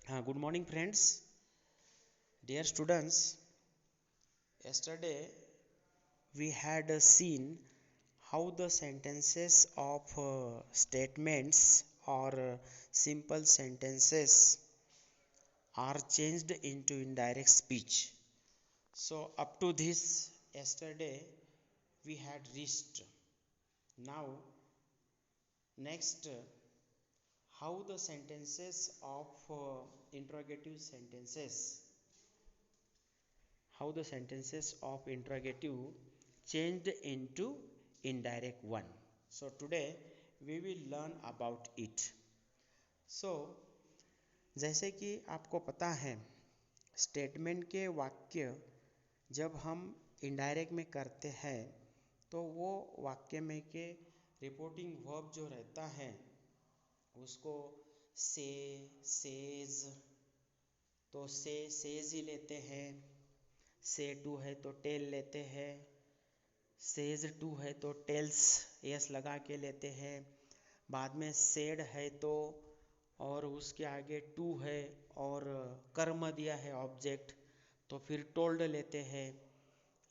Good morning, friends. Dear students, yesterday we had seen how the sentences of statements or simple sentences are changed into indirect speech. So, up to this, yesterday we had reached. Now, next, how the sentences of interrogative sentences how the sentences of interrogative changed into indirect one. So today we will learn about it. So जैसे कि आपको पता है statement के वाक्य जब हम indirect में करते हैं तो वो वाक्य में के रिपोर्टिंग वर्ब जो रहता है उसको से सेज तो से सेज ही लेते हैं, से टू है तो टेल लेते हैं, सेज टू है तो टेल्स यस लगा के लेते हैं, बाद में सेड है तो और उसके आगे टू है और कर्म दिया है ऑब्जेक्ट तो फिर टोल्ड लेते हैं।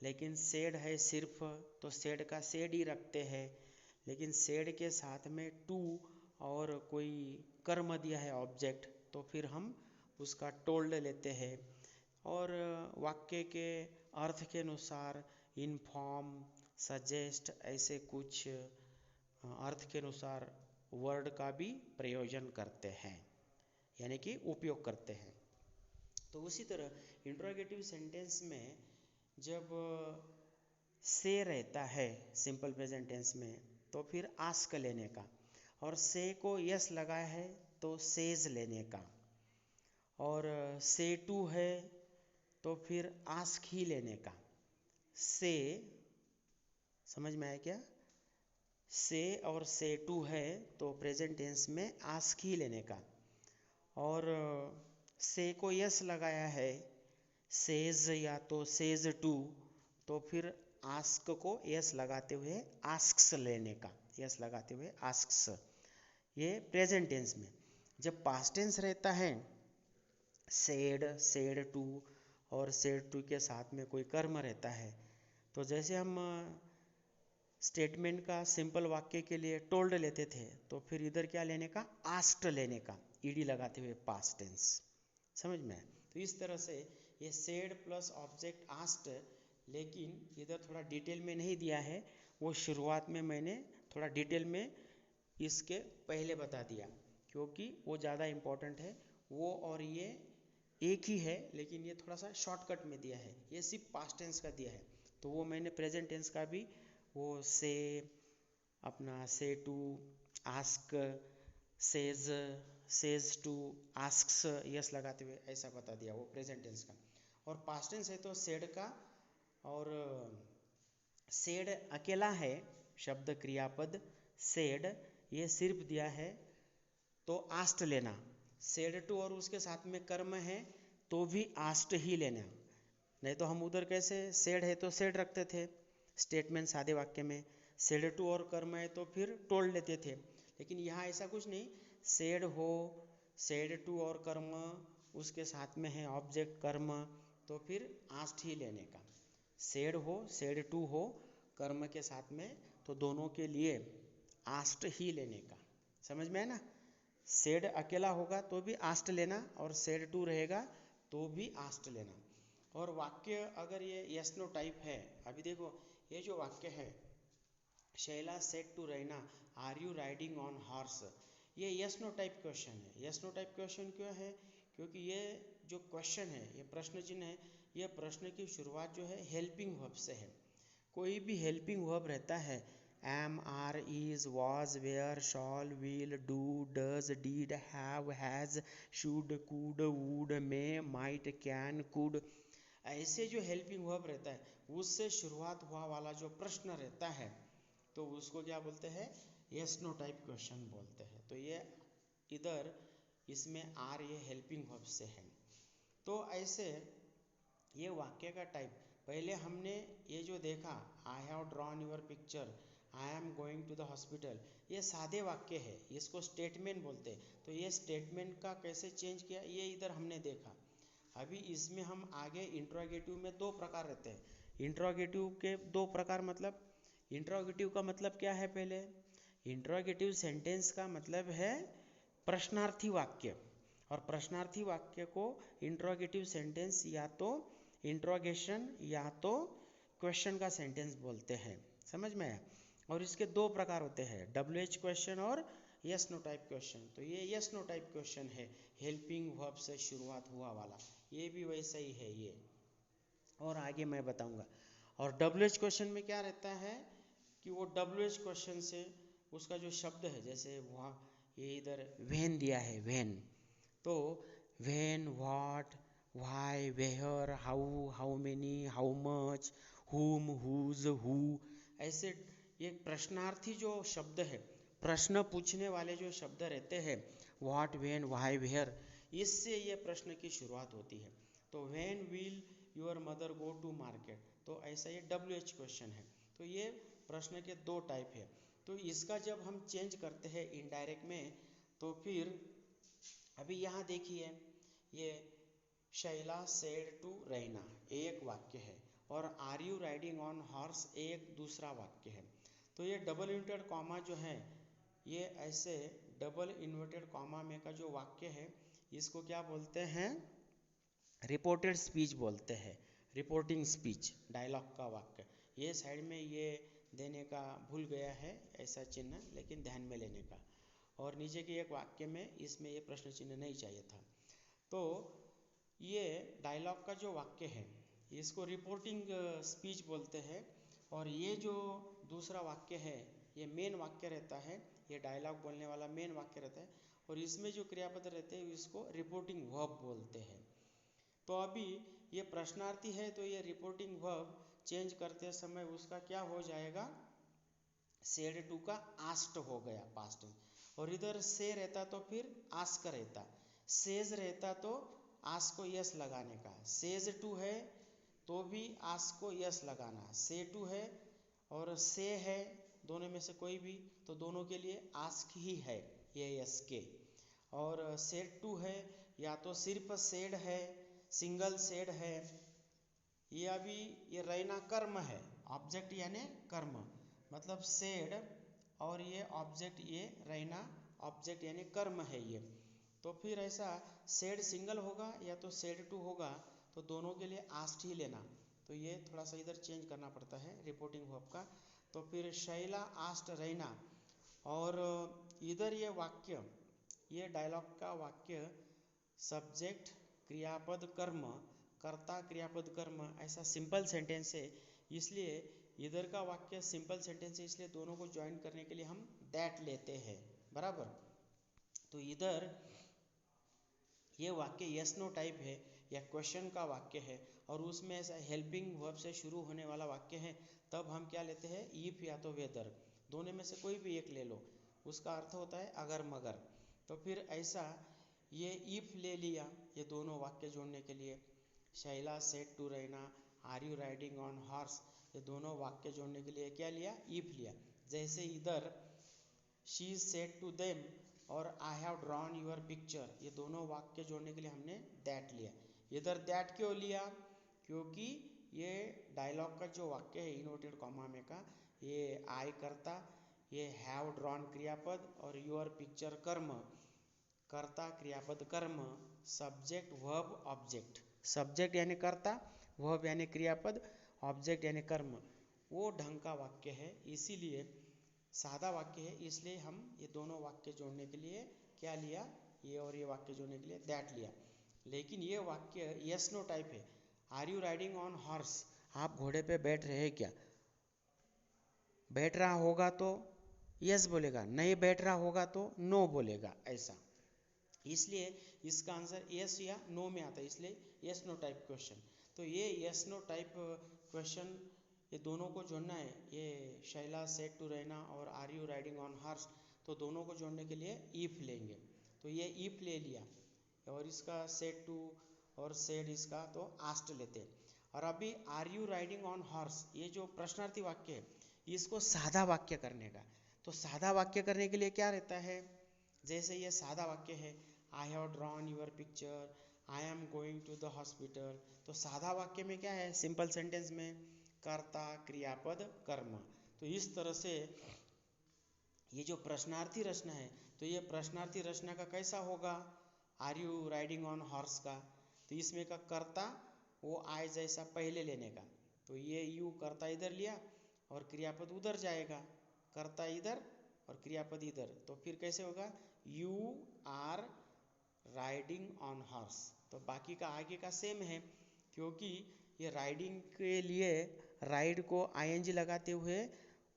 लेकिन सेड है सिर्फ तो सेड का सेड ही रखते हैं, लेकिन सेड के साथ में टू और कोई कर्म दिया है ऑब्जेक्ट तो फिर हम उसका टोल्ड लेते हैं। और वाक्य के अर्थ के अनुसार इन्फॉर्म सजेस्ट ऐसे कुछ अर्थ के अनुसार वर्ड का भी प्रयोजन करते हैं यानी कि उपयोग करते हैं। तो उसी तरह इंट्रोगेटिव सेंटेंस में जब से रहता है सिंपल प्रेजेंट टेंस में तो फिर आस्क लेने का, और से को यस लगा है तो सेज लेने का, और से टू है तो फिर आस्क ही लेने का। से समझ में आया क्या? से और से टू है तो प्रेजेंट टेंस में आस्क ही लेने का, और से को यस लगाया है सेज या तो सेज टू तो फिर आस्क को यस लगाते हुए आस्क्स लेने का, यस लगाते हुए आस्क्स। ये प्रेजेंट टेंस में। जब पास्ट टेंस रहता है सेड सेड टू और सेड टू के साथ में कोई कर्म रहता है तो जैसे हम स्टेटमेंट का सिंपल वाक्य के लिए टोल्ड लेते थे तो फिर इधर क्या लेने का, आस्क्ड लेने का, ईडी लगाते हुए पास्ट टेंस। समझ में? तो इस तरह से ये सेड प्लस ऑब्जेक्ट आस्क्ड, लेकिन इधर थोड़ा डिटेल में नहीं दिया है, वो शुरुआत में मैंने थोड़ा डिटेल में इसके पहले बता दिया क्योंकि वो ज़्यादा इम्पोर्टेंट है। वो और ये एक ही है लेकिन ये थोड़ा सा शॉर्टकट में दिया है, ये सिर्फ पास्ट टेंस का दिया है। तो वो मैंने प्रेजेंट टेंस का भी वो से अपना से to ask says says to asks yes लगाते हुए ऐसा बता दिया वो प्रेजेंट टेंस का। और पास्ट टेंस है तो सेड का, और सेड अकेला है शब्द क्रियापद सेड, ये सिर्फ दिया है तो आस्ट लेना, सेड टू और उसके साथ में कर्म है तो भी आस्ट ही लेना। नहीं तो हम उधर कैसे सेड है तो सेड रखते थे स्टेटमेंट सादे वाक्य में, सेड टू और कर्म है तो फिर टोल्ड लेते थे। लेकिन यहाँ ऐसा कुछ नहीं, सेड हो सेड टू और कर्म उसके साथ में है ऑब्जेक्ट कर्म तो फिर आस्ट ही लेने का, सेड हो सेड टू हो कर्म के साथ में तो दोनों के लिए आस्ट ही लेने का। समझ में है ना? सेड अकेला होगा तो भी आस्ट लेना और सेड टू रहेगा तो भी आस्ट लेना। और वाक्य अगर ये यस नो टाइप है, अभी देखो ये जो वाक्य है Shaila said to Raina are you riding on horse, ये यस नो टाइप क्वेश्चन है। यस नो टाइप क्वेश्चन क्यों है? क्योंकि ये जो क्वेश्चन है ये प्रश्न चिन्ह है, ये प्रश्न की शुरुआत जो है हेल्पिंग वर्ब से है। कोई भी हेल्पिंग वर्ब रहता है am are is was were shall will do does did have has should could would may might can could, ऐसे जो हेल्पिंग वर्ब रहता है उससे शुरुआत हुआ वाला जो प्रश्न रहता है तो उसको क्या बोलते हैं, यस नो टाइप क्वेश्चन बोलते हैं। तो ये इधर इसमें आर ये हेल्पिंग वर्ब से है। तो ऐसे ये वाक्य का टाइप पहले हमने ये जो देखा I have drawn your picture, I am going to the hospital, ये सादे वाक्य है, इसको स्टेटमेंट बोलते हैं। तो ये स्टेटमेंट का कैसे चेंज किया ये इधर हमने देखा। अभी इसमें हम आगे इंट्रोगेटिव में दो प्रकार रहते हैं। इंट्रोगेटिव के दो प्रकार मतलब, इंट्रोगेटिव का मतलब क्या है पहले, इंट्रोगेटिव सेंटेंस का मतलब है प्रश्नार्थी वाक्य, और प्रश्नार्थी वाक्य को इंट्रोगेटिव सेंटेंस या तो इंट्रोगेशन या तो क्वेश्चन का सेंटेंस बोलते हैं, समझ में आया। और इसके दो प्रकार होते हैं, WH क्वेश्चन और यस नो टाइप क्वेश्चन। तो ये यस नो टाइप क्वेश्चन है, हेल्पिंग वर्ब से शुरुआत हुआ वाला, ये भी वैसा ही है ये, और आगे मैं बताऊंगा। और WH क्वेश्चन में क्या रहता है कि वो WH क्वेश्चन से उसका जो शब्द है, जैसे वहाँ ये इधर व्हेन दिया है, व्हेन, तो when, what, why, where, how, how many, how much, whom, whose, who, ऐसे ये प्रश्नार्थी जो शब्द है, प्रश्न पूछने वाले जो शब्द रहते हैं, व्हाट, व्हेन, व्हाई, वेयर, इससे ये प्रश्न की शुरुआत होती है। तो when will your mother go to market, तो ऐसा ये WH क्वेश्चन है। तो ये प्रश्न के दो टाइप है। तो इसका जब हम चेंज करते हैं इनडायरेक्ट में, तो फिर अभी यहाँ देखिए, ये शैला सेड टू रैना एक वाक्य है, और are you riding on horse एक दूसरा वाक्य है। तो ये डबल इन्वर्टेड कॉमा जो है, ये ऐसे डबल इन्वर्टेड कॉमा में का जो वाक्य है, इसको क्या बोलते हैं, रिपोर्टेड स्पीच बोलते हैं, रिपोर्टिंग स्पीच, डायलॉग का वाक्य। ये साइड में ये देने का भूल गया है ऐसा चिन्ह, लेकिन ध्यान में लेने का। और नीचे के एक वाक्य में इसमें ये प्रश्न चिन्ह नहीं चाहिए था। तो ये डायलॉग का जो वाक्य है, इसको रिपोर्टिंग स्पीच बोलते हैं। और ये जो दूसरा वाक्य है, ये मेन वाक्य रहता है, ये डायलॉग बोलने वाला मेन वाक्य रहता है, और इसमें जो क्रियापद रहते हैं इसको रिपोर्टिंग वर्ब बोलते हैं। तो अभी ये प्रश्नार्थी है, तो ये रिपोर्टिंग वर्ब चेंज करते समय उसका क्या हो जाएगा, सेड टू का आस्ट हो गया पास्ट में, और इधर से रहता तो फिर आस्क रहता, सेज रहता तो आस्क को यस लगाने का, सेज टू है तो भी आस्क को यस लगाना, से टू है और से है, दोनों में से कोई भी, तो दोनों के लिए आस्क ही है ये यस के। और सेड टू है या तो सिर्फ सेड है, सिंगल सेड है, ये अभी ये रहना कर्म है, ऑब्जेक्ट यानी कर्म, मतलब सेड और ये ऑब्जेक्ट, ये रहना ऑब्जेक्ट यानी कर्म है ये। तो फिर ऐसा सेड सिंगल होगा या तो सेड टू होगा, तो दोनों के लिए आस्ट ही लेना। तो ये थोड़ा सा इधर चेंज करना पड़ता है रिपोर्टिंग वर्ब का। तो फिर शैला आस्ट रहना, और इधर ये वाक्य, ये डायलॉग का वाक्य सब्जेक्ट क्रियापद कर्म, कर्ता क्रियापद कर्म, ऐसा सिंपल सेंटेंस है, इसलिए इधर का वाक्य सिंपल सेंटेंस है, इसलिए दोनों को ज्वाइन करने के लिए हम दैट लेते हैं, बराबर। तो इधर ये वाक्य यस नो टाइप है या क्वेश्चन का वाक्य है, और उसमें ऐसा हेल्पिंग वर्ब से शुरू होने वाला वाक्य है, तब हम क्या लेते हैं, इफ या तो वेदर, दोनों में से कोई भी एक ले लो, उसका अर्थ होता है अगर मगर। तो फिर ऐसा ये इफ ले लिया ये दोनों वाक्य जोड़ने के लिए, Shaila said to Raina, are you riding on horse, ये दोनों वाक्य जोड़ने के लिए क्या लिया, इफ लिया। जैसे इधर शी सेड टू देम और I have drawn your picture, ये दोनों वाक्य जोड़ने के लिए हमने दैट लिया। इधर दैट क्यों लिया, क्योंकि ये डायलॉग का जो वाक्य है इन्वर्टेड कॉमा में का, ये आई करता, ये हैव ड्रॉन क्रियापद और यूर पिक्चर कर्म, कर्ता क्रियापद कर्म, सब्जेक्ट वर्ब ऑब्जेक्ट, सब्जेक्ट यानी कर्ता, वर्ब यानी क्रियापद, ऑब्जेक्ट यानी कर्म, वो ढंग का वाक्य है, इसीलिए सादा वाक्य है, इसलिए हम ये दोनों वाक्य जोड़ने के लिए क्या लिया, ये और ये वाक्य जोड़ने के लिए दैट लिया। लेकिन ये वाक्य यस नो टाइप है, are you riding on horse, आप घोड़े पे बैठ रहे हैं क्या, बैठ रहा होगा तो यस बोलेगा, नहीं बैठ रहा होगा तो नो बोलेगा, ऐसा, इसलिए इसका आंसर यस या नो में आता है, इसलिए यस नो टाइप क्वेश्चन। तो ये यस नो टाइप क्वेश्चन, ये दोनों को जोड़ना है, ये शैला सेड टू रहना और are you riding on horse, तो दोनों को जोड़ने के लिए इफ लेंगे। तो ये इफ ले लिया, और इसका सेड टू और सेड इसका तो आस्ट लेते हैं। और अभी are you riding on horse, ये जो प्रश्नार्थी वाक्य है, इसको सादा वाक्य करने का। तो सादा वाक्य करने के लिए क्या रहता है, जैसे ये सादा वाक्य है, I have drawn your picture, I am going to the hospital. तो सादा वाक्य में क्या है, सिंपल सेंटेंस में कर्ता क्रियापद कर्म। तो इस तरह से ये जो प्रश्नार्थी रचना है, तो ये प्रश्नार्थी रचना का कैसा होगा, are you riding on horse का। तो इसमें का कर्ता वो आई जैसा पहले लेने का, तो ये यू कर्ता इधर लिया और क्रियापद उधर जाएगा, कर्ता इधर और क्रियापद इधर। तो फिर कैसे होगा, you are riding on horse. तो बाकी का आगे का सेम है, क्योंकि ये राइडिंग के लिए राइड को आईएनजी लगाते हुए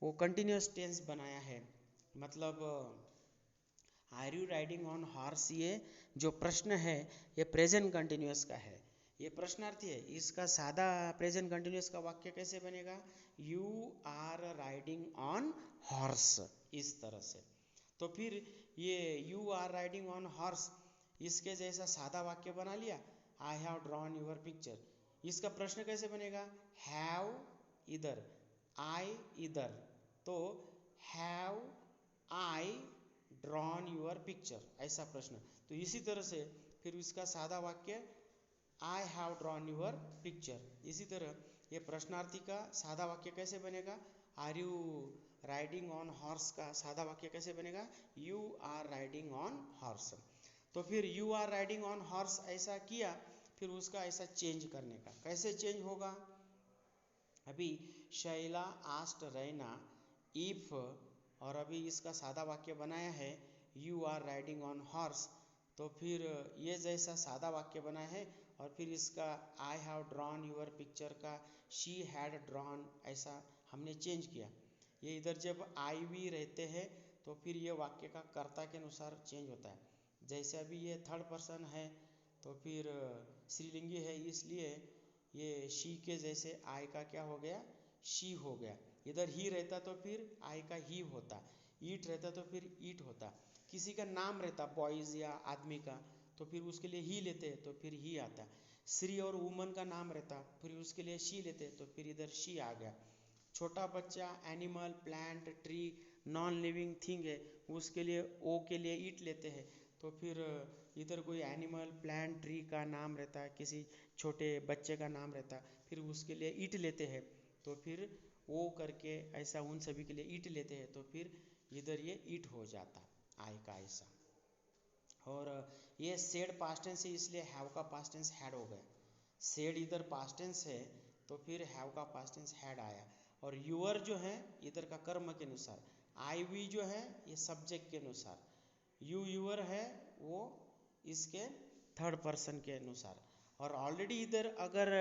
वो कंटिन्यूस टेंस बनाया है। मतलब are you riding on horse, ये जो प्रश्न है ये प्रेजेंट कंटिन्यूस का है, ये प्रश्नार्थी है। इसका सादा प्रेजेंट कंटिन्यूस का वाक्य कैसे बनेगा, you are riding on horse, इस तरह से। तो फिर ये you are riding on horse, इसके जैसा सादा वाक्य बना लिया, I have drawn your picture. इसका प्रश्न कैसे बनेगा, हैव इधर, आई इधर, तो have I drawn your picture, ऐसा प्रश्न। तो इसी तरह से फिर इसका सादा वाक्य I have drawn your picture. इसी तरह ये प्रश्नार्थी का सादा वाक्य कैसे बनेगा, are you riding on horse का सादा वाक्य कैसे बनेगा, you are riding on horse. तो फिर you are riding on horse ऐसा किया, फिर उसका ऐसा चेंज करने का, कैसे चेंज होगा, अभी शैला आस्ट रैना इफ, और अभी इसका सादा वाक्य बनाया है you are riding on horse. तो फिर ये जैसा सादा वाक्य बना है, और फिर इसका I have drawn your picture का शी हैड ड्रॉन, ऐसा हमने चेंज किया। ये इधर जब आई वी रहते हैं तो फिर ये वाक्य का कर्ता के अनुसार चेंज होता है। जैसे अभी ये थर्ड पर्सन है तो फिर स्त्रीलिंगी है, इसलिए ये शी के जैसे आई का क्या हो गया, शी हो गया। इधर ही रहता तो फिर आई का ही होता, ईट रहता तो फिर ईट होता। किसी का नाम रहता बॉयज़ या आदमी का, तो फिर उसके लिए ही लेते तो फिर ही आता। श्री और वुमन का नाम रहता, फिर उसके लिए शी लेते तो फिर इधर शी आ गया। छोटा बच्चा, animal, plant, tree, non living thing है, उसके लिए ओ के लिए ईट लेते हैं, तो फिर इधर कोई एनिमल, प्लांट, ट्री का नाम रहता है, किसी छोटे बच्चे का नाम रहता है, फिर उसके लिए ईट लेते हैं, तो फिर ओ करके ऐसा उन सभी के लिए ईट लेते हैं, तो फिर इधर ये ईट हो जाता आई का ऐसा। और ये सेड पास्ट टेंस है, इसलिए हैव का पास्ट टेंस हैड हो गया। सेड इधर पास्ट टेंस है तो फिर हैव का पास्ट टेंस हैड आया। और यूअर जो है इधर का कर्म के अनुसार, आई वी जो है ये सब्जेक्ट के अनुसार, यू यूअर है वो इसके थर्ड पर्सन के अनुसार। और ऑलरेडी इधर अगर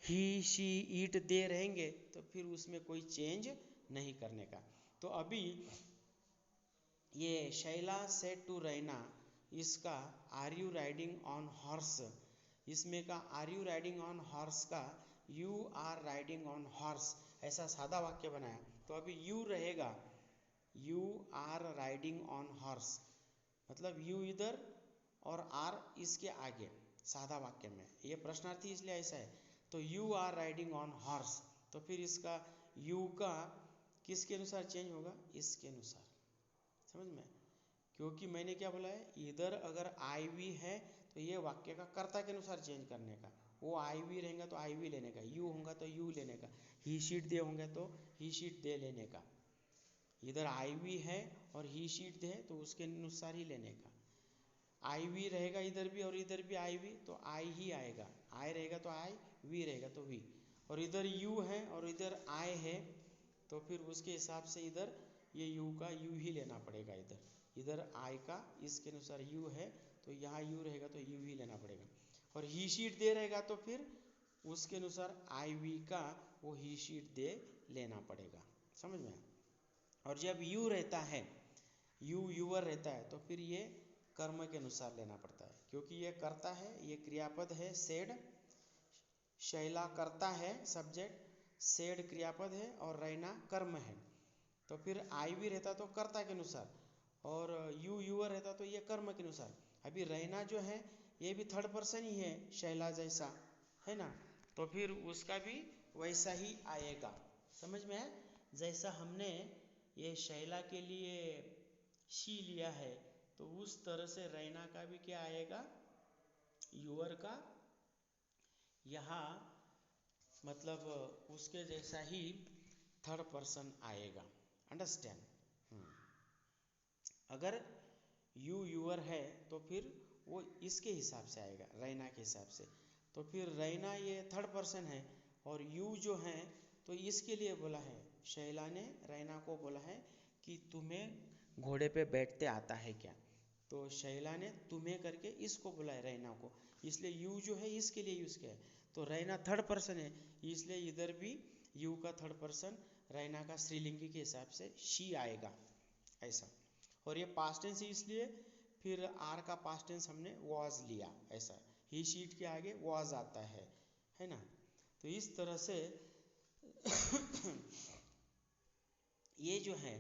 ही शी ईट दे रहेंगे तो फिर उसमें कोई चेंज नहीं करने का। तो अभी ये शैला सेड टू रैना, इसका are you riding on horse, इसमें का are you riding on horse का you are riding on horse, ऐसा सादा वाक्य बनाया। तो अभी यू रहेगा, you are riding on horse, मतलब यू इधर और आर इसके आगे सादा वाक्य में, ये प्रश्नार्थी इसलिए ऐसा है। तो you are riding on horse, तो फिर इसका यू का किसके अनुसार चेंज होगा, इसके अनुसार, समझ में। क्योंकि मैंने क्या बोला है, इधर अगर आई वी है तो ये वाक्य का कर्ता के अनुसार चेंज करने का, वो आई वी रहेगा तो आई वी लेने का, यू होगा तो यू लेने का, ही शीट दे होंगे तो ही शीट दे लेने का। इधर आई वी है और ही शीट दे तो उसके अनुसार ही लेने का। आई वी रहेगा इधर भी और इधर भी आई वी, तो आई ही आएगा, आई रहेगा तो आई, वी रहेगा तो वी। और इधर यू है और इधर आई है, तो फिर उसके हिसाब से इधर ये यू का यू ही लेना पड़ेगा। इधर आई का इसके अनुसार यू है तो यहाँ यू रहेगा तो यू ही लेना पड़ेगा। और ही शीट दे रहेगा तो फिर उसके अनुसार आई वी का वो ही शीट दे लेना पड़ेगा, समझ में। और जब यू रहता है, यू यूअर रहता है, तो फिर ये कर्म के अनुसार लेना पड़ता है, क्योंकि ये करता है, ये क्रियापद है सेड, शैला करता है सब्जेक्ट, सेड क्रियापद है और रैना कर्म है। तो फिर आई भी रहता तो कर्ता के अनुसार, और यू यूअर रहता तो ये कर्म के अनुसार। अभी रैना जो है ये भी थर्ड पर्सन ही है शैला जैसा, है ना, तो फिर उसका भी वैसा ही आएगा, समझ में है। जैसा हमने ये शैला के लिए शी लिया है, तो उस तरह से रैना का भी क्या आएगा, यूअर का यहाँ मतलब उसके जैसा ही थर्ड पर्सन आएगा। अंडरस्टैंड। अगर यू यूअर है तो फिर वो इसके हिसाब से आएगा, रैना के हिसाब से। तो फिर रैना ये थर्ड पर्सन है और यू जो है तो इसके लिए बोला है, शैला ने रैना को बोला है कि तुम्हें घोड़े पे बैठते आता है क्या, तो शैला ने तुम्हें करके इसको बोला है रैना को, इसलिए यू जो है इसके लिए यूज़ किया है। तो रैना थर्ड पर्सन है, इसलिए इधर भी यू का थर्ड पर्सन रैना का स्त्रीलिंगी के हिसाब से शी आएगा ऐसा। और ये पास्ट टेंस इसलिए फिर आर का पास्ट टेंस हमने वॉज लिया ऐसा, ही शीट के आगे वॉज आता है ना। तो इस तरह से ये जो है,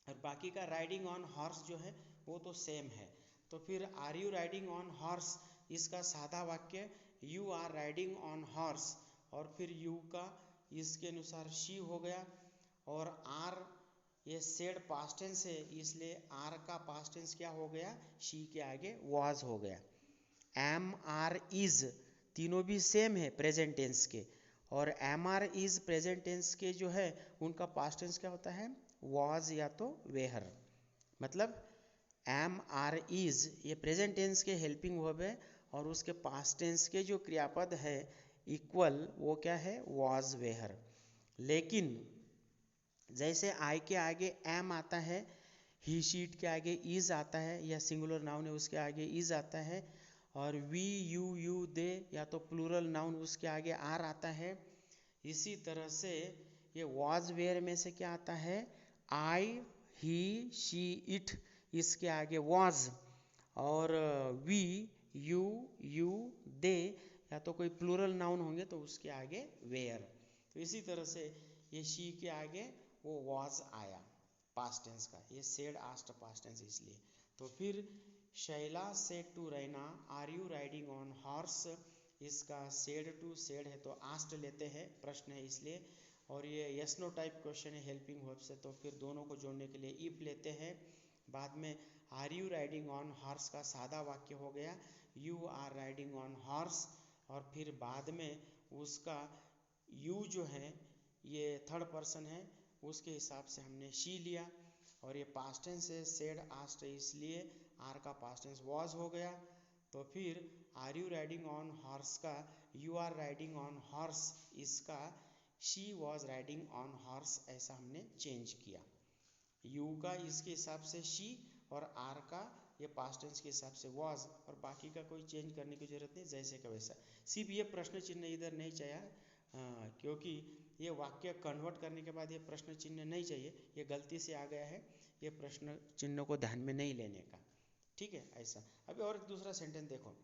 और बाकी का राइडिंग ऑन हॉर्स जो है वो तो सेम है। तो फिर are you riding on horse, इसका सादा वाक्य you are riding on horse, और फिर यू का इसके अनुसार शी हो गया, और आर ये सेड पास्ट टेंस है इसलिए आर का पास्ट टेंस क्या हो गया, शी के आगे वाज हो गया। एम आर इज तीनों भी सेम है प्रेजेंट टेंस के, और am are is present tense के जो है उनका पास्ट टेंस क्या होता है, वाज या तो वेहर। मतलब एम आर इज ये प्रेजेंट टेंस के हेल्पिंग वर्ब है, और उसके पास्ट टेंस के जो क्रियापद है इक्वल वो क्या है, वाज वेहर। लेकिन जैसे आई के आगे एम आता है, ही शीट के आगे इज आता है, या सिंगुलर नाउन है उसके आगे इज आता है, और वी यू दे या तो प्लूरल नाउन उसके आगे आर आता है। इसी तरह से ये वाज वेयर में से क्या आता है, आई ही शी इट इसके आगे वाज, और वी यू दे या तो कोई प्लूरल नाउन होंगे तो उसके आगे वेयर। तो इसी तरह से ये शी के आगे वो वाज आया पास्ट टेंस का, ये सेड आस्ट पास्ट टेंस इसलिए। तो फिर Shaila said to Raina are you riding on horse, इसका सेड टू सेड है तो आस्ट लेते हैं, प्रश्न है इसलिए, और ये यस नो टाइप क्वेश्चन है हेल्पिंग वर्ब से, तो फिर दोनों को जोड़ने के लिए इफ लेते हैं। बाद में are you riding on horse का सादा वाक्य हो गया you are riding on horse, और फिर बाद में उसका यू जो है ये थर्ड पर्सन है उसके हिसाब से हमने शी लिया, और ये पास्ट टेंस है सेड आस्ट इसलिए आर का पास्ट टेंस वाज हो गया। तो फिर are you riding on horse का you are riding on horse, इसका she was riding on horse ऐसा हमने चेंज किया। यू का इसके हिसाब से शी और आर का ये पास्ट टेंस के हिसाब से वाज, और बाकी का कोई चेंज करने की जरूरत नहीं, जैसे का वैसा। सिर्फ ये प्रश्न चिन्ह इधर नहीं चाहिए, क्योंकि ये वाक्य कन्वर्ट करने के बाद ये प्रश्न चिन्ह नहीं चाहिए, ये गलती से आ गया है, ये प्रश्न चिन्ह को ध्यान में नहीं लेने का, ठीक है ऐसा। अभी और दूसरा सेंटेंस देखो,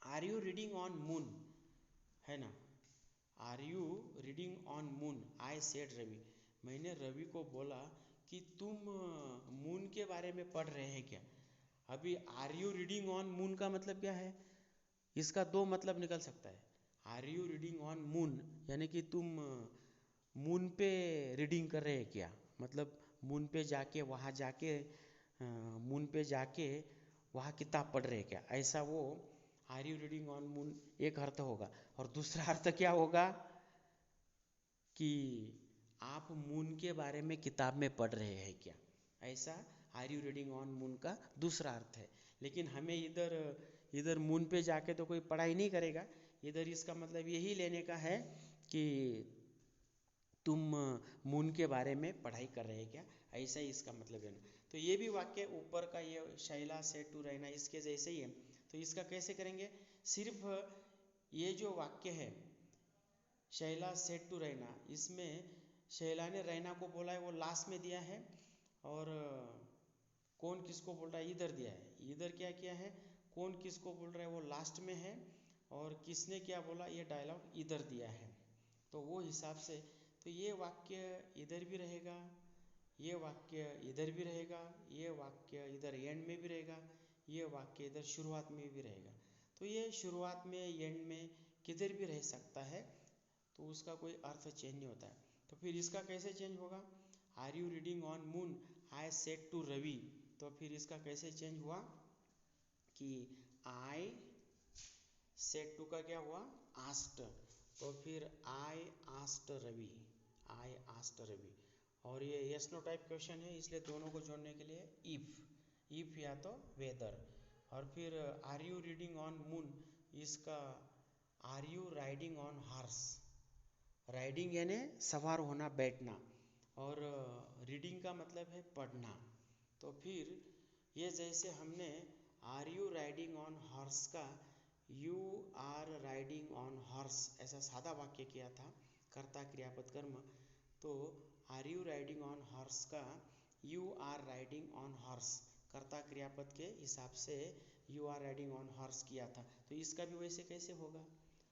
are you reading on moon, है ना, are you reading on moon, I said Ravi, मैंने रवि को बोला कि तुम मून के बारे में पढ़ रहे हैं क्या। अभी are you reading on moon का मतलब क्या है, इसका दो मतलब निकल सकता है। Are you reading on moon यानी कि तुम मून पे रीडिंग कर रहे हैं क्या, मतलब मून पे जाके वहाँ जाके मून पे जाके वहाँ किताब पढ़ रहे हैं क्या, ऐसा वो are you reading on moon एक अर्थ होगा। और दूसरा अर्थ क्या होगा कि आप मून के बारे में किताब में पढ़ रहे हैं क्या, ऐसा are you reading on moon का दूसरा अर्थ है। लेकिन हमें इधर मून पे जाके तो कोई पढ़ाई नहीं करेगा, इधर इसका मतलब यही लेने का है कि तुम मून के बारे में पढ़ाई कर रहे हैं क्या, ऐसा ही इसका मतलब लेना। तो ये भी वाक्य ऊपर का ये शैला सेड टू रैना इसके जैसे ही है। तो इसका कैसे करेंगे, सिर्फ ये जो वाक्य है शैला सेड टू रैना, इसमें शैला ने रैना को बोला है वो लास्ट में दिया है, और कौन किसको बोल रहा है इधर दिया है, इधर क्या किया है कौन किसको बोल रहा है वो लास्ट में है, और किसने क्या बोला ये डायलॉग इधर दिया है। तो वो हिसाब से तो ये वाक्य इधर भी रहेगा, ये वाक्य इधर भी रहेगा, ये वाक्य इधर एंड में भी रहेगा, ये वाक्य इधर शुरुआत में भी रहेगा। तो ये शुरुआत में एंड में किधर भी रह सकता है, तो उसका कोई अर्थ चेंज नहीं होता है। तो फिर इसका कैसे चेंज होगा? Are you reading on moon I said to Ravi, तो फिर इसका कैसे चेंज हुआ कि आई सेड टू का क्या हुआ? आस्ट, तो फिर I asked Ravi, I asked Ravi. और ये यस नो टाइप क्वेश्चन है, इसलिए दोनों को जोड़ने के लिए इफ या तो वेदर। और फिर are you reading on moon, इसका are you riding on horse, riding यानी सवार होना, बैठना, और रीडिंग का मतलब है पढ़ना। तो फिर ये जैसे हमने are you riding on horse का you are riding on horse ऐसा सादा वाक्य किया था, कर्ता क्रियापद कर्म, तो are you riding on horse का you are riding on horse कर्ता क्रियापद के हिसाब से you are riding on horse किया था। तो इसका भी वैसे कैसे होगा?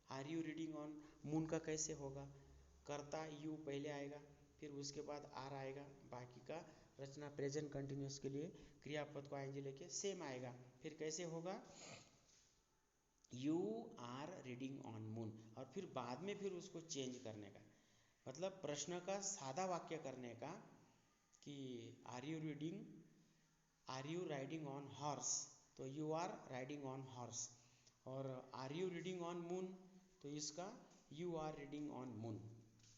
Are you reading on moon का कैसे होगा? कर्ता यू पहले आएगा, फिर उसके बाद आर आएगा, बाकी का रचना प्रेजेंट कंटिन्यूस के लिए क्रियापद को आएंगे लेके सेम आएगा। फिर कैसे होगा? You are reading on moon, और फिर बाद में फिर उसको चेंज करने का, मतलब प्रश्न का सादा वाक्य करने का कि are you reading, are you riding on horse, तो you are riding on horse, और are you reading on moon, तो इसका you are reading on moon.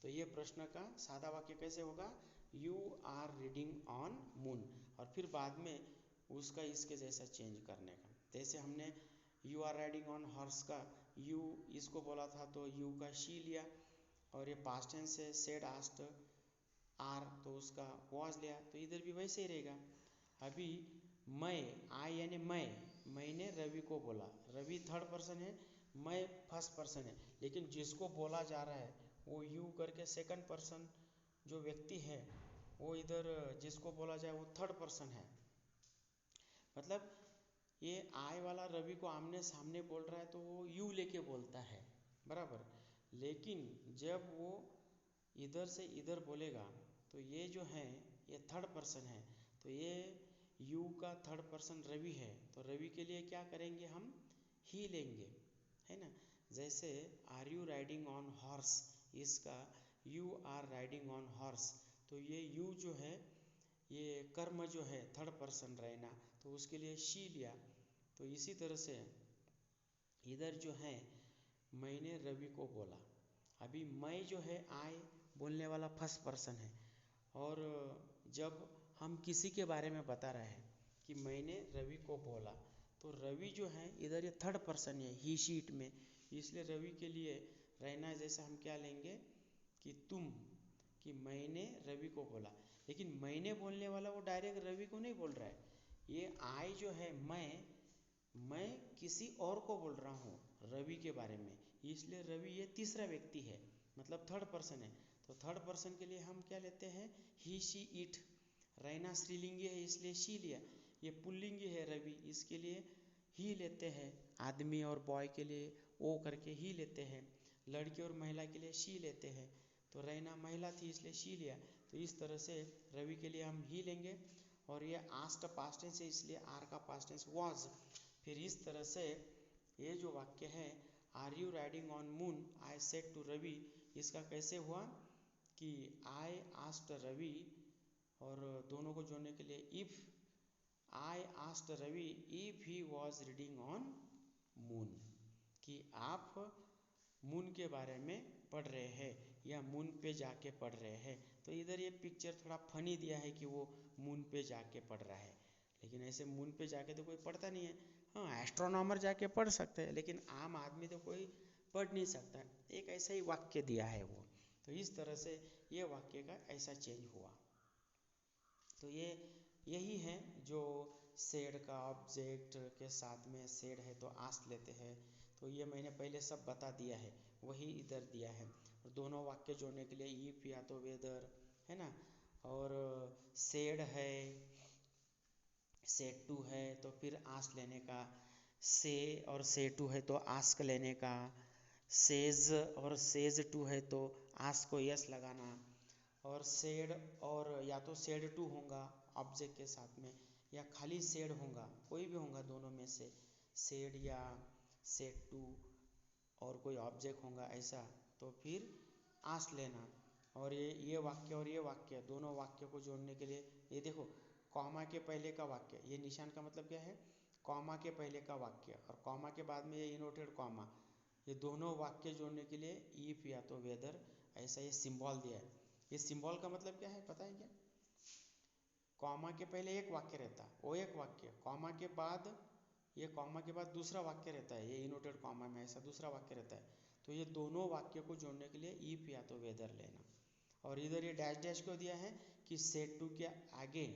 तो ये प्रश्न का सादा वाक्य कैसे होगा? You are reading on moon, और फिर बाद में उसका इसके जैसा चेंज करने का। जैसे हमने you are riding on horse का यू इसको बोला था, तो यू का शी लिया, और ये पास्ट टेंस से सेड आस्ट आर, तो उसका वॉज लिया, तो इधर भी वैसे ही रहेगा। अभी मैं, आई यानी मैंने रवि को बोला, रवि थर्ड पर्सन है, मैं फर्स्ट पर्सन है, लेकिन जिसको बोला जा रहा है वो यू करके सेकंड पर्सन जो व्यक्ति है, वो इधर जिसको बोला जाए वो थर्ड पर्सन है। मतलब ये आई वाला रवि को आमने सामने बोल रहा है तो वो यू लेके बोलता है, बराबर। लेकिन जब वो इधर से इधर बोलेगा तो ये जो है ये थर्ड पर्सन है, तो ये यू का थर्ड पर्सन रवि है, तो रवि के लिए क्या करेंगे हम? ही लेंगे, है ना। जैसे are you riding on horse, इसका you are riding on horse, तो ये यू जो है ये कर्म जो है थर्ड पर्सन रहना, तो उसके लिए शी लिया। तो इसी तरह से इधर जो है मैंने रवि को बोला, अभी मैं जो है आई बोलने वाला फर्स्ट पर्सन है, और जब हम किसी के बारे में बता रहे हैं कि मैंने रवि को बोला, तो रवि जो है इधर ये थर्ड पर्सन है ही शीट में, इसलिए रवि के लिए रहना जैसा हम क्या लेंगे कि तुम, कि मैंने रवि को बोला। लेकिन मैंने बोलने वाला वो डायरेक्ट रवि को नहीं बोल रहा है, ये आई जो है मैं किसी और को बोल रहा हूँ रवि के बारे में, इसलिए रवि ये तीसरा व्यक्ति है, मतलब थर्ड पर्सन है। तो थर्ड पर्सन के लिए हम क्या लेते हैं? ही शी इट, रहना स्त्रीलिंगी है इसलिए शी लिया, ये पुल्लिंगी है रवि, इसके लिए ही लेते हैं। आदमी और बॉय के लिए ओ करके ही लेते हैं, लड़की और महिला के लिए शी लेते हैं, तो रहना महिला थी इसलिए शी लिया। तो इस तरह से रवि के लिए हम ही लेंगे, और ये आस्ट पास्ट टेंस है इसलिए आर का पास्ट टेंस वाज। फिर इस तरह से ये जो वाक्य है are you riding on moon I said to Ravi, इसका कैसे हुआ कि आई आस्ट रवि, और दोनों को जोड़ने के लिए if I asked Ravi if he was reading on moon, कि आप मून के बारे में पढ़ रहे हैं या मून पे जाके पढ़ रहे हैं। तो इधर ये पिक्चर थोड़ा फनी दिया है कि वो मून पे जाके पढ़ रहा है, लेकिन ऐसे मून पे जाके तो कोई पढ़ता नहीं है। हाँ, एस्ट्रोनॉमर जाके पढ़ सकते हैं, लेकिन आम आदमी तो कोई पढ़ नहीं सकता। एक ऐसा ही वाक्य दिया है वो, तो इस तरह से ये वाक्य का ऐसा चेंज हुआ। तो ये यही है जो सेड का ऑब्जेक्ट के साथ में सेड है तो आस्ट लेते हैं, तो ये मैंने पहले सब बता दिया है, वही इधर दिया है। और दोनों वाक्य जोड़ने के लिए इफ या तो वेदर, है ना, और सेड है, सेड टू है तो फिर आस्क लेने का, से और से टू है तो आस्क लेने का, सेज और सेज टू है तो आस्क को यस लगाना, और सेड और या तो सेड टू होगा ऑब्जेक्ट के साथ में, या खाली सेड होगा, कोई भी होगा दोनों में से, सेड या सेड टू और कोई ऑब्जेक्ट होगा ऐसा, तो फिर आस्क लेना। और ये वाक्य और ये वाक्य, दोनों वाक्य को जोड़ने के लिए ये देखो कॉमा के पहले का वाक्य, ये निशान का मतलब क्या है, कॉमा के पहले का वाक्य और कॉमा के बाद में ये इनवर्टेड कॉमा, ये दोनों वाक्य जोड़ने के लिए इफ या तो वेदर ऐसा ये सिंबल दिया है। ये सिंबल का मतलब क्या है पता है क्या, कॉमा के पहले एक वाक्य रहता है, वो एक वाक्य, कॉमा के बाद ये कॉमा के बाद दूसरा वाक्य रहता है, ये इनवर्टेड कॉमा में ऐसा दूसरा वाक्य रहता है। तो ये दोनों वाक्य को जोड़ने के लिए इफ या तो वेदर लेना। और इधर ये डैश डैश क्यों दिया है कि सेड टू के आगे,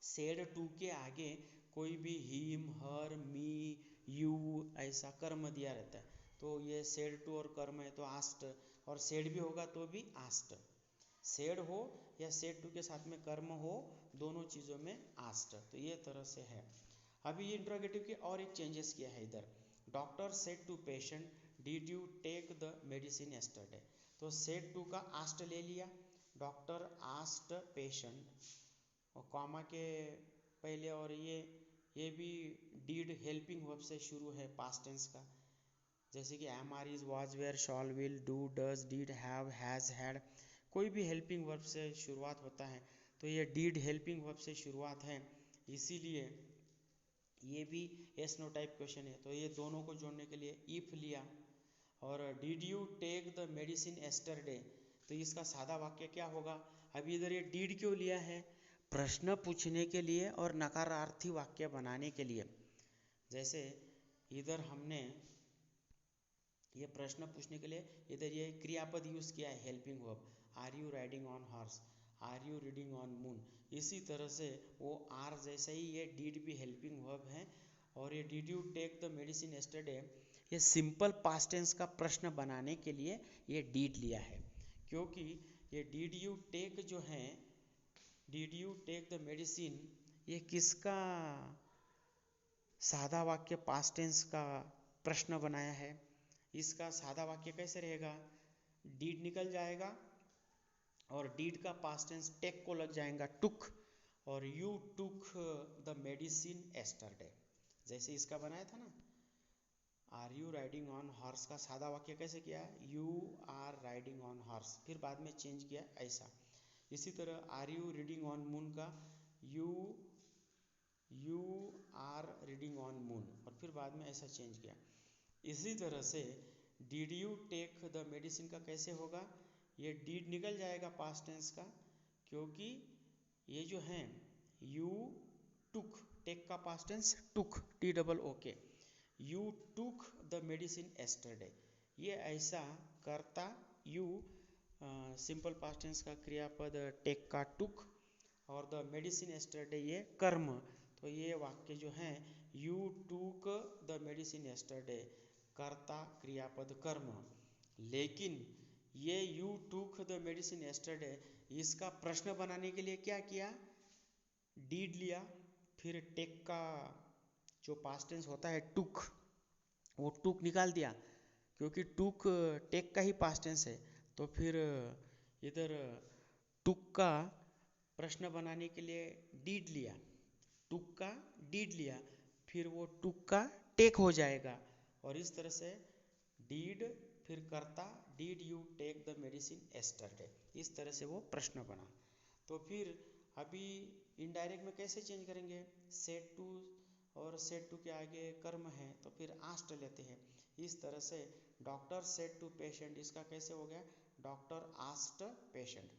सेड टू के आगे कोई भी हिम हर मी यू ऐसा कर्म दिया रहता है, तो ये सेड टू और कर्म है तो आस्ट, और सेड भी होगा तो भी आस्ट, सेड हो या सेड टू के साथ में कर्म हो, दोनों चीज़ों में आस्ट, तो ये तरह से है। अभी ये इंट्रोगेटिव के और एक चेंजेस किया है इधर, doctor said to patient did you take the medicine yesterday, तो सेड टू का आस्ट ले लिया, डॉक्टर आस्ट पेशेंट और कॉमा के पहले, और ये भी डीड हेल्पिंग वर्ब से शुरू है पास्ट टेंस का, जैसे कि am are is was were shall will do does did have has had, कोई भी हेल्पिंग वर्ब से शुरुआत होता है तो ये डीड हेल्पिंग वर्ब से शुरुआत है, इसीलिए ये भी एस नो टाइप क्वेश्चन है। तो ये दोनों को जोड़ने के लिए इफ लिया। और did you take the medicine yesterday, तो इसका सादा वाक्य क्या होगा, अभी इधर ये डीड क्यों लिया है, प्रश्न पूछने के लिए और नकारार्थी वाक्य बनाने के लिए। जैसे इधर हमने ये प्रश्न पूछने के लिए इधर ये क्रियापद यूज़ किया है helping verb, are you riding on horse, are you reading on moon, इसी तरह से वो आर जैसे ही ये डीड भी हेल्पिंग वर्ब है। और ये did you take the medicine yesterday, ये सिंपल पास्ट टेंस का प्रश्न बनाने के लिए ये डीड लिया है, क्योंकि ये डिड यू टेक जो है, did you take the medicine, ये किसका सादा वाक्य पास्ट टेंस का प्रश्न बनाया है। इसका सादा वाक्य कैसे रहेगा, डीड निकल जाएगा और डीड का पास्ट टेंस टेक को लग जाएगा टुक, और you took the medicine yesterday, जैसे इसका बनाया था ना, are you riding on horse का सादा वाक्य कैसे किया, you are riding on horse, फिर बाद में चेंज किया ऐसा। इसी तरह are you reading on moon का you are reading on moon, और फिर बाद में ऐसा चेंज किया। इसी तरह से did you take the medicine का कैसे होगा, ये डीड निकल जाएगा पास्ट टेंस का, क्योंकि ये जो है यू टुक, टेक का past tense took, T double O K, you took the medicine yesterday, ये ऐसा करता यू सिंपल पास्ट टेंस का क्रियापद टेक का टुक, और द मेडिसिन एस्टरडे ये कर्म, तो ये वाक्य जो है you took the medicine yesterday, कर्ता क्रियापद कर्म। लेकिन ये you took the medicine yesterday, इसका प्रश्न बनाने के लिए क्या किया, डीड लिया, फिर टेक का जो पास्ट टेंस होता है टूक, वो टूक निकाल दिया, क्योंकि टूक टेक का ही पास्ट टेंस है, तो फिर इधर टूक का प्रश्न बनाने के लिए डीड लिया, टुक का डीड लिया, फिर वो टुक का टेक हो जाएगा, और इस तरह से डीड फिर करता, did you take the medicine yesterday, इस तरह से वो प्रश्न बना। तो फिर अभी इनडायरेक्ट में कैसे चेंज करेंगे, सेड टू और सेड टू के आगे कर्म है तो फिर आस्ट लेते हैं, इस तरह से डॉक्टर सेड टू पेशेंट, इसका कैसे हो गया, डॉक्टर आस्ट पेशेंट।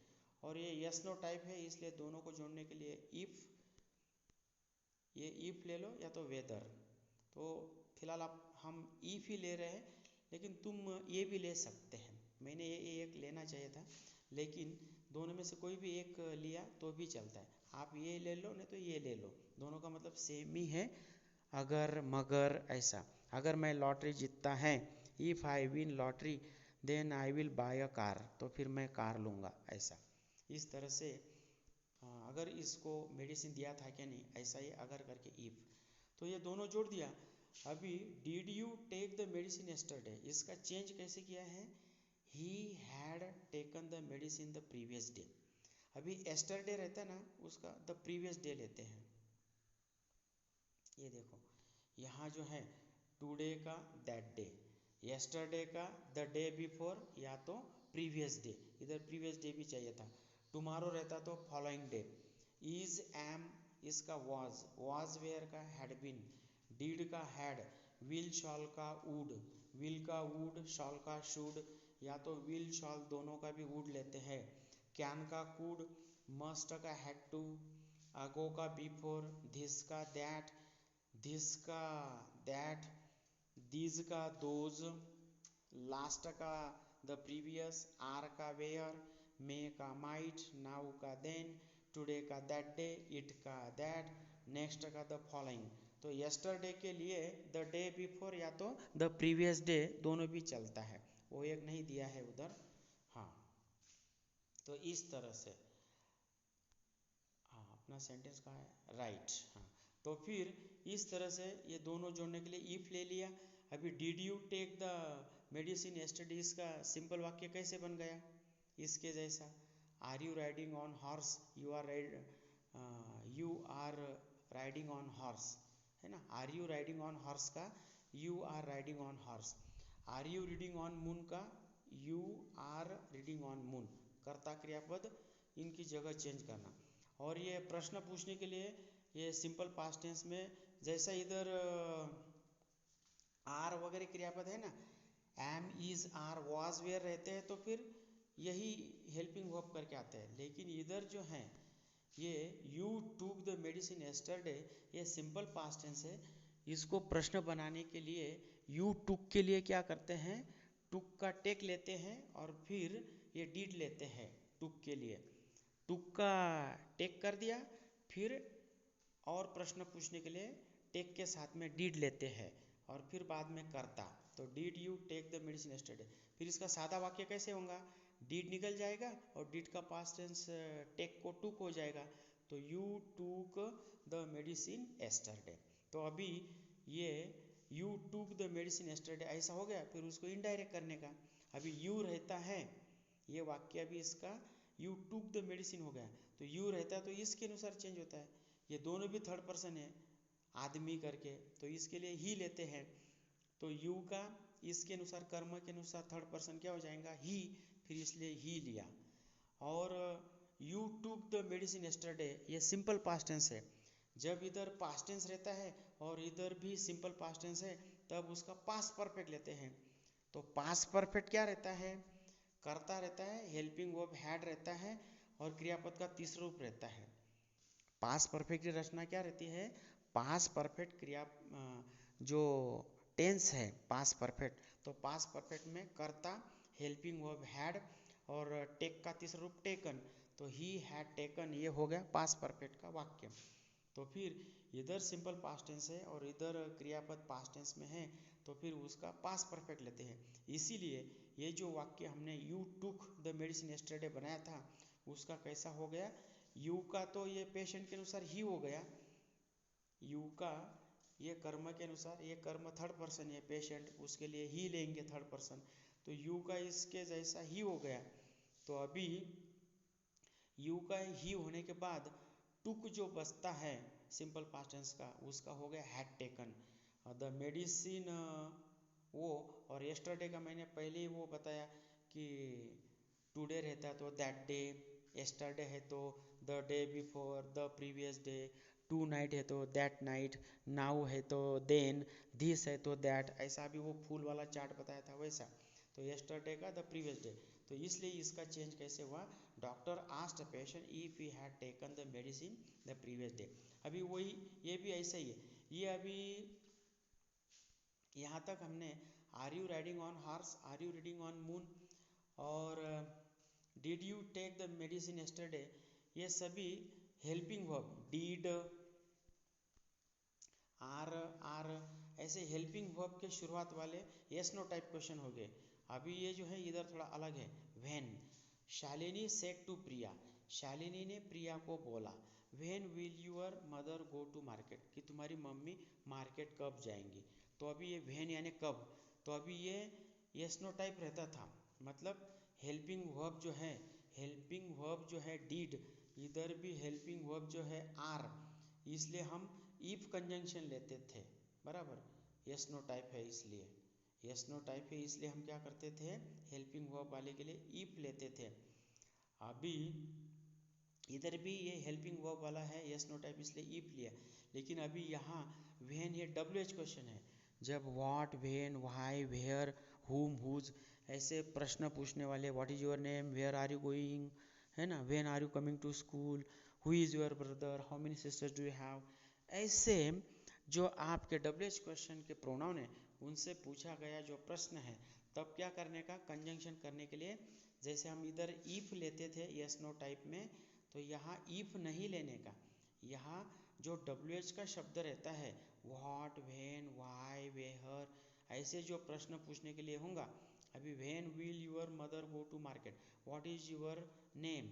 और ये यस नो टाइप है, इसलिए दोनों को जोड़ने के लिए इफ, ये इफ ले लो या तो वेदर, तो फिलहाल आप हम इफ ही ले रहे हैं, लेकिन तुम ये भी ले सकते हैं, मैंने ये एक लेना चाहिए था, लेकिन दोनों में से कोई भी एक लिया तो भी चलता है, आप ये ले लो नहीं तो ये ले लो, दोनों का मतलब सेम ही है, अगर मगर ऐसा, अगर मैं लॉटरी जीतता है, if I win lottery then I will buy a car, तो फिर मैं कार लूँगा ऐसा। इस तरह से अगर इसको मेडिसिन दिया था क्या नहीं, ऐसा ही अगर करके इफ, तो ये दोनों जोड़ दिया। अभी did you take the medicine yesterday, इसका चेंज कैसे किया है, he had taken the medicine the previous day, अभी एस्टरडे रहता है ना, उसका द प्रीवियस डे लेते हैं। ये देखो यहाँ जो है टुडे का दैट डे, येस्टरडे का द डे बिफोर या तो प्रीवियस डे, इधर प्रीवियस डे भी चाहिए था। टुमारो रहता तो फॉलोइंग डे। इज एम इसका वाज वेयर का हैड बीन, डीड का हैड, विल शॉल का वुड, विल का वुड, शॉल का शुड, या तो विल शॉल दोनों का भी वुड लेते हैं। कैन का कुड, मस्ट का हैड टू, अगो का बिफोर, धिस का दैट, धिस का दैट, दीज का दोज, लास्ट का द प्रीवियस, आर का वेयर, मे का माइट, नाउ का देन, टुडे का दैट डे, इट का दैट, नेक्स्ट का द फॉलोइंग। तो यस्टरडे के लिए द डे बिफोर या तो द प्रीवियस डे दोनों भी चलता है, वो एक नहीं दिया है उधर। हाँ, तो इस तरह से हाँ अपना सेंटेंस कहाँ है, राइट। हाँ, तो फिर इस तरह से ये दोनों जोड़ने के लिए इफ ले लिया। अभी did you take the medicine yesterday, इसका सिंपल वाक्य कैसे बन गया इसके जैसा। Are you riding on horse, you are riding on horse, है ना। Are you riding on horse का you are riding on horse. Are you reading on moon का you are reading on moon. कर्ता क्रियापद इनकी जगह चेंज करना। और ये प्रश्न पूछने के लिए ये सिंपल पास्ट टेंस में जैसा इधर आर वगैरह क्रियापद है ना, am is are was were रहते हैं तो फिर यही हेल्पिंग वर्ब करके आते हैं। लेकिन इधर जो है ये you took the medicine yesterday, ये सिंपल पास्ट टेंस है। इसको प्रश्न बनाने के लिए यू टूक के लिए क्या करते हैं, टूक का टेक लेते हैं और फिर ये डीड लेते हैं टूक के लिए। टूक का टेक कर दिया, फिर और प्रश्न पूछने के लिए टेक के साथ में डीड लेते हैं और फिर बाद में करता। तो did you take the medicine yesterday, फिर इसका सादा वाक्य कैसे होगा, डीड निकल जाएगा और डीड का पास्ट टेंस टेक को टूक हो जाएगा। तो you took the medicine yesterday. तो अभी ये you took the medicine yesterday ऐसा हो गया, फिर उसको इनडायरेक्ट करने का। अभी यू रहता है, ये वाक्य अभी इसका यू टूक द मेडिसिन हो गया, तो यू रहता है तो इसके अनुसार चेंज होता है। ये दोनों भी थर्ड पर्सन है आदमी करके, तो इसके लिए ही लेते हैं। तो यू का इसके अनुसार कर्म के अनुसार थर्ड पर्सन क्या हो जाएगा, ही, फिर इसलिए ही लिया। और you took the medicine yesterday, ये सिंपल पास्ट टेंस है। जब इधर पास्ट टेंस रहता है और इधर भी सिंपल पास्ट टेंस है तब उसका पास्ट परफेक्ट लेते हैं। तो पास्ट परफेक्ट क्या रहता है, करता रहता है, हेल्पिंग वर्ब हैड रहता है और क्रियापद का तीसरा रूप रहता है। पास्ट परफेक्ट की रचना क्या रहती है, पास्ट परफेक्ट क्रिया जो टेंस है पास्ट परफेक्ट, तो पास्ट परफेक्ट में कर्ता, हेल्पिंग वर्ब हैड और टेक का तीसरा रूप टेकन, तो ही हैड टेकन, ये हो गया पास्ट परफेक्ट का वाक्य। तो फिर इधर सिंपल पास्ट टेंस है और इधर क्रियापद पास्ट टेंस में है, तो फिर उसका पास्ट परफेक्ट लेते हैं। इसीलिए ये जो वाक्य हमने you took the medicine yesterday बनाया था उसका कैसा हो गया, यू का तो ये पेशेंट के अनुसार ही हो गया, यू का ये कर्म के अनुसार, ये कर्म थर्ड पर्सन है, पेशेंट उसके लिए ही लेंगे थर्ड पर्सन, तो यू का इसके जैसा ही हो गया। तो अभी यू का ही होने के बाद टुक जो बचता है सिंपल पास्ट टेंस का उसका हो गया हैड टेकन द मेडिसिन वो। और यस्टरडे का मैंने पहले ही वो बताया कि टुडे रहता है तो दैट डे, यस्टरडे है तो the day before, the previous day, tonight है तो दैट नाइट, नाउ है तो देन, दिस है तो दैट, ऐसा भी वो फूल वाला चार्ट बताया था वैसा। तो यस्टरडे का द प्रीवियस डे, तो इसलिए इसका चेंज कैसे हुआ, doctor asked the patient if he had taken the medicine the previous day. अभी वही ये भी ऐसा ही है। ये अभी यहाँ तक हमने are you riding on horse, are you reading on moon और did you take the medicine yesterday, ये सभी हेल्पिंग वर्ब, डीड, आर ऐसे हेल्पिंग वर्ब के शुरुआत वाले यस नो टाइप क्वेश्चन हो गए। अभी ये जो है इधर थोड़ा अलग है। When Shalini said to Priya, Shalini ने प्रिया को बोला, when will your mother go to market, कि तुम्हारी मम्मी मार्केट कब जाएंगी। तो अभी ये व्हेन यानी कब, तो अभी ये यस नो टाइप रहता था, मतलब हेल्पिंग वर्ब जो है, हेल्पिंग वर्ब जो है डीड, इधर भी हेल्पिंग वर्ब जो है आर, इसलिए हम इफ कंजंक्शन लेते थे, बराबर, यस नो टाइप है इसलिए यस नो टाइप है, इसलिए हम क्या करते थे, हेल्पिंग वर्ब वाले के लिए इफ लेते थे। अभी इधर भी ये हेल्पिंग वर्ब वाला है यस नो टाइप, इसलिए इफ लिया। लेकिन अभी यहाँ व्हेन ये WH क्वेश्चन है, जब what, when, why, where, whom, whose ऐसे प्रश्न पूछने वाले, what is your name, where are you going, है ना, when are you coming to school, who is your brother, how many sisters do you have, ऐसे जो आपके WH क्वेश्चन के प्रोनाउन है उनसे पूछा गया जो प्रश्न है, तब क्या करने का, कंजंक्शन करने के लिए, जैसे हम इधर इफ लेते थे यस नो टाइप में, तो यहाँ इफ नहीं लेने का, यहाँ जो WH का शब्द रहता है, व्हाट, व्हेन, व्हाई, वेयर, ऐसे जो प्रश्न पूछने के लिए होगा। अभी when will your mother go to market, what is your name,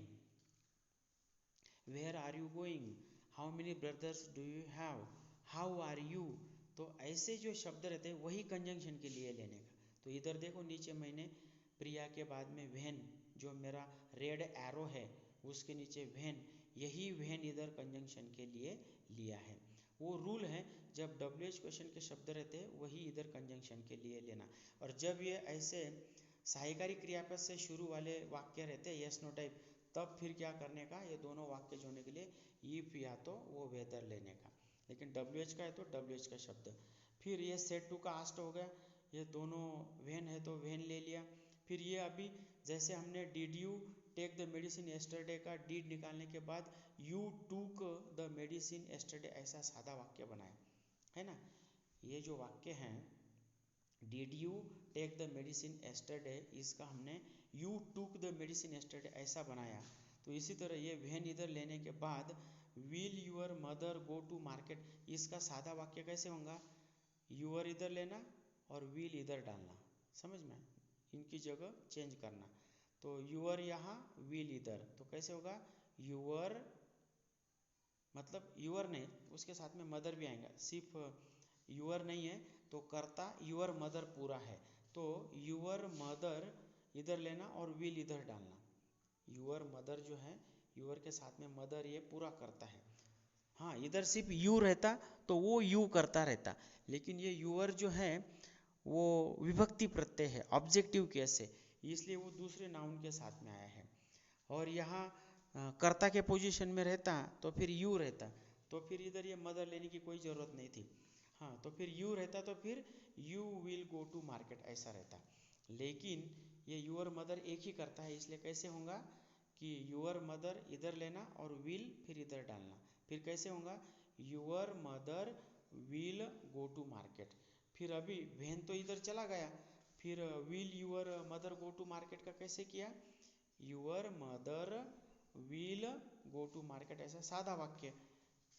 where are you going, how many brothers do you have, how are you, तो ऐसे जो शब्द रहते हैं वही कंजंक्शन के लिए लेने का। तो इधर देखो नीचे मैंने प्रिया के बाद में व्हेन, जो मेरा रेड एरो है उसके नीचे व्हेन, यही व्हेन इधर कंजंक्शन के लिए लिया है। वो रूल है, जब WH क्वेश्चन के शब्द रहते हैं वही इधर कंजंक्शन के लिए लेना। और जब ये ऐसे सहायकारी क्रियापद से शुरू वाले वाक्य रहते हैं यस नो टाइप, तब फिर क्या करने का, ये दोनों वाक्य जोड़ने के लिए इफ या तो वो वेदर लेने का। लेकिन WH का है तो WH का शब्द। फिर ये सेट टू का आस्ट हो गया, ये दोनों व्हेन है तो व्हेन ले लिया। फिर ये अभी जैसे हमने did you take the medicine yesterday का डिड निकालने के बाद you took the medicine yesterday, ऐसा सादा वाक्य बनाया है ना। ये जो वाक्य हैं did you take the medicine yesterday, इसका हमने you took the medicine yesterday ऐसा बनाया। तो इसी तरह ये व्हेन इधर लेने के बाद will your mother go to market, इसका सादा वाक्य कैसे होगा, यूर इधर लेना और विल इधर डालना, समझ में, इनकी जगह चेंज करना। तो यूर यहाँ, विल इधर, तो कैसे होगा, यूर मतलब यूर नहीं, उसके साथ में मदर भी आएगा, सिर्फ यूर नहीं है तो कर्ता यूर मदर पूरा है, तो यूर मदर इधर लेना और विल इधर डालना। यूर मदर जो है, यूर के साथ में मदर ये पूरा करता है। हाँ, इधर सिर्फ यू रहता तो वो यू करता रहता, लेकिन ये यूर जो है वो विभक्ति प्रत्यय है, ऑब्जेक्टिव केस है, इसलिए वो दूसरे नाउन के साथ में आया है। और यहाँ कर्ता के पोजीशन में रहता तो फिर यू रहता, तो फिर इधर ये मदर लेने की कोई ज़रूरत नहीं थी। हाँ, तो फिर यू रहता तो फिर you will go to market ऐसा रहता। लेकिन ये यूर मदर एक ही करता है, इसलिए कैसे होगा कि यूर मदर इधर लेना और विल फिर इधर डालना। फिर कैसे होगा, your mother will go to market. फिर अभी व्हेन तो इधर चला गया, फिर will your mother go to market का कैसे किया, your mother will go to market, ऐसा सादा वाक्य।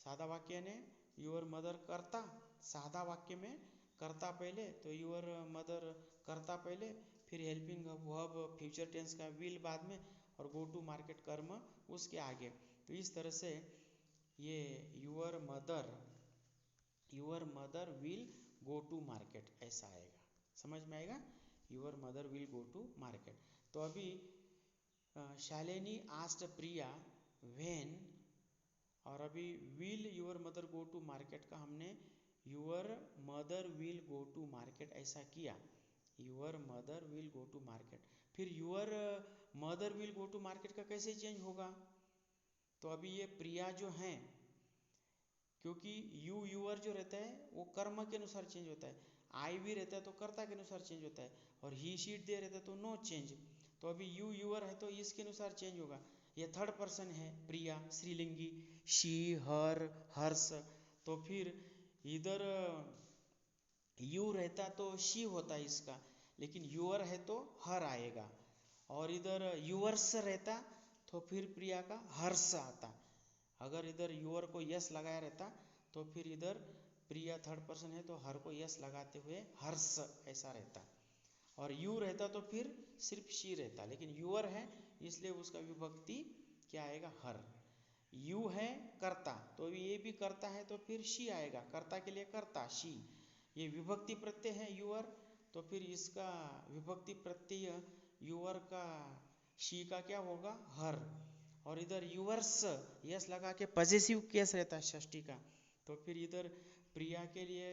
सादा वाक्य ने यूर मदर करता, सादा वाक्य में करता पहले तो यूर मदर करता पहले, फिर हेल्पिंग वर्ब फ्यूचर टेंस का विल बाद में, और गो टू मार्केट कर्म उसके आगे। तो इस तरह से ये your mother will go to market ऐसा आएगा, समझ में आएगा, your mother will go to market. तो अभी शालिनी आस्क्ड प्रिया व्हेन, और अभी will your mother go to market का हमने your mother will go to market ऐसा किया, your mother will go to market. फिर your mother will go to market का कैसे चेंज होगा, तो अभी ये प्रिया जो हैं, क्योंकि यूर जो रहता है वो कर्म के अनुसार चेंज होता है, आई भी रहता है तो कर्ता के अनुसार चेंज होता है, और ही शीट दे रहता है तो नो चेंज। तो अभी यूर है तो इसके अनुसार चेंज होगा। ये थर्ड पर्सन है प्रिया, स्त्रीलिंगी, शी, हर, हर्ष, तो फिर इधर यू रहता तो शी होता इसका, लेकिन यूर है तो हर आएगा, और इधर यूवर्स रहता तो फिर प्रिया का हर्ष आता। अगर इधर यूर को यस लगाया रहता तो फिर इधर प्रिया थर्ड पर्सन है तो हर को यस लगाते हुए हर्ष ऐसा रहता, और यू रहता तो फिर सिर्फ शी रहता, लेकिन यूर है इसलिए उसका विभक्ति क्या आएगा, हर। यू है कर्ता तो ये भी करता है तो फिर शी आएगा, कर्ता के लिए कर्ता शी, ये विभक्ति प्रत्यय है यूर, तो फिर इसका विभक्ति प्रत्यय यूर का शी का क्या होगा, हर। और इधर यूवर्स यस लगा के पॉजेसिव केस रहता है षष्ठी का, तो फिर इधर प्रिया के लिए